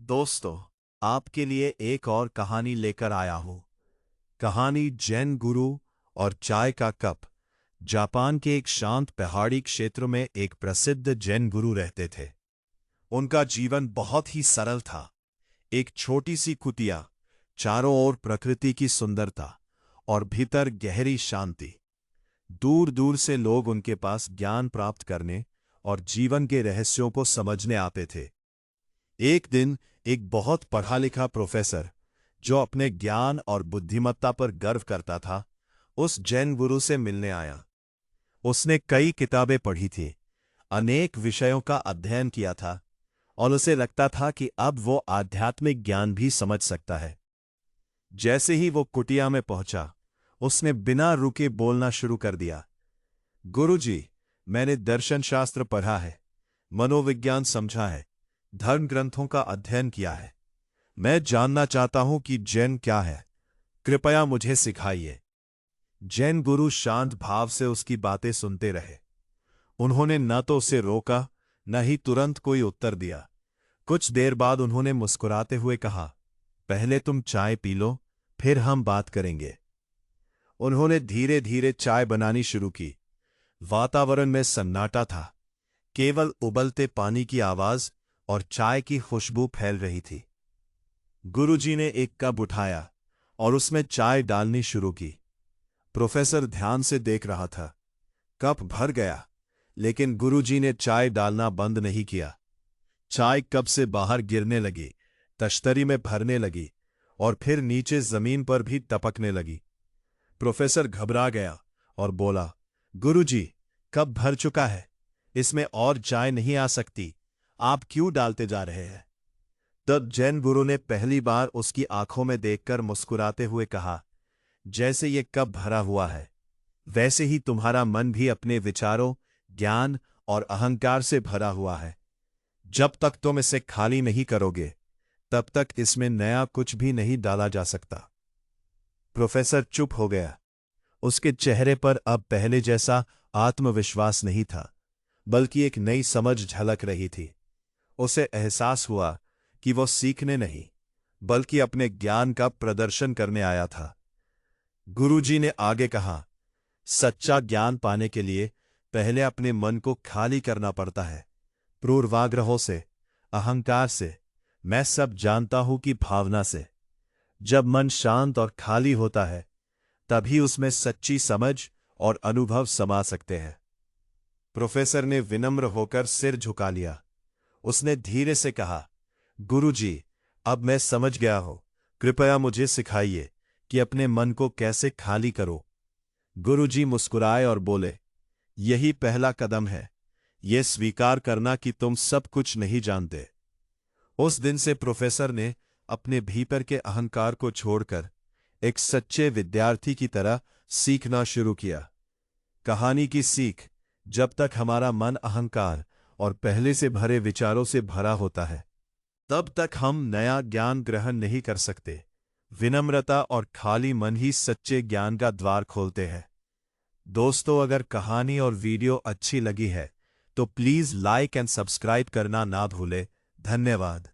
दोस्तों, आपके लिए एक और कहानी लेकर आया हूं। कहानी जैन गुरु और चाय का कप। जापान के एक शांत पहाड़ी क्षेत्र में एक प्रसिद्ध जैन गुरु रहते थे। उनका जीवन बहुत ही सरल था। एक छोटी सी कुटिया, चारों ओर प्रकृति की सुंदरता और भीतर गहरी शांति। दूर दूर से लोग उनके पास ज्ञान प्राप्त करने और जीवन के रहस्यों को समझने आते थे। एक दिन एक बहुत पढ़ा लिखा प्रोफेसर, जो अपने ज्ञान और बुद्धिमत्ता पर गर्व करता था, उस जैन गुरु से मिलने आया। उसने कई किताबें पढ़ी थी, अनेक विषयों का अध्ययन किया था और उसे लगता था कि अब वो आध्यात्मिक ज्ञान भी समझ सकता है। जैसे ही वो कुटिया में पहुंचा, उसने बिना रुके बोलना शुरू कर दिया। गुरुजी, मैंने दर्शन शास्त्र पढ़ा है, मनोविज्ञान समझा है, धर्म ग्रंथों का अध्ययन किया है। मैं जानना चाहता हूं कि जैन क्या है। कृपया मुझे सिखाइए। जैन गुरु शांत भाव से उसकी बातें सुनते रहे। उन्होंने न तो उसे रोका, न ही तुरंत कोई उत्तर दिया। कुछ देर बाद उन्होंने मुस्कुराते हुए कहा, पहले तुम चाय पी लो, फिर हम बात करेंगे। उन्होंने धीरे धीरे चाय बनानी शुरू की। वातावरण में सन्नाटा था। केवल उबलते पानी की आवाज और चाय की खुशबू फैल रही थी। गुरुजी ने एक कप उठाया और उसमें चाय डालनी शुरू की। प्रोफेसर ध्यान से देख रहा था। कप भर गया, लेकिन गुरुजी ने चाय डालना बंद नहीं किया। चाय कप से बाहर गिरने लगी, तश्तरी में भरने लगी और फिर नीचे जमीन पर भी टपकने लगी। प्रोफेसर घबरा गया और बोला, गुरुजी, कप भर चुका है, इसमें और चाय नहीं आ सकती। आप क्यों डालते जा रहे हैं? तब जैन गुरु ने पहली बार उसकी आंखों में देखकर मुस्कुराते हुए कहा, जैसे ये कप भरा हुआ है, वैसे ही तुम्हारा मन भी अपने विचारों, ज्ञान और अहंकार से भरा हुआ है। जब तक तुम इसे खाली नहीं करोगे, तब तक इसमें नया कुछ भी नहीं डाला जा सकता। प्रोफेसर चुप हो गया। उसके चेहरे पर अब पहले जैसा आत्मविश्वास नहीं था, बल्कि एक नई समझ झलक रही थी। उसे एहसास हुआ कि वो सीखने नहीं, बल्कि अपने ज्ञान का प्रदर्शन करने आया था। गुरुजी ने आगे कहा, सच्चा ज्ञान पाने के लिए पहले अपने मन को खाली करना पड़ता है, पूर्वाग्रहों से, अहंकार से, मैं सब जानता हूं की भावना से। जब मन शांत और खाली होता है, तभी उसमें सच्ची समझ और अनुभव समा सकते हैं। प्रोफेसर ने विनम्र होकर सिर झुका लिया। उसने धीरे से कहा, गुरुजी, अब मैं समझ गया हूं, कृपया मुझे सिखाइए कि अपने मन को कैसे खाली करो। गुरुजी मुस्कुराए और बोले, यही पहला कदम है, यह स्वीकार करना कि तुम सब कुछ नहीं जानते। उस दिन से प्रोफेसर ने अपने भीतर के अहंकार को छोड़कर एक सच्चे विद्यार्थी की तरह सीखना शुरू किया। कहानी की सीख, जब तक हमारा मन अहंकार और पहले से भरे विचारों से भरा होता है, तब तक हम नया ज्ञान ग्रहण नहीं कर सकते। विनम्रता और खाली मन ही सच्चे ज्ञान का द्वार खोलते हैं। दोस्तों, अगर कहानी और वीडियो अच्छी लगी है, तो प्लीज लाइक एंड सब्सक्राइब करना ना भूलें। धन्यवाद।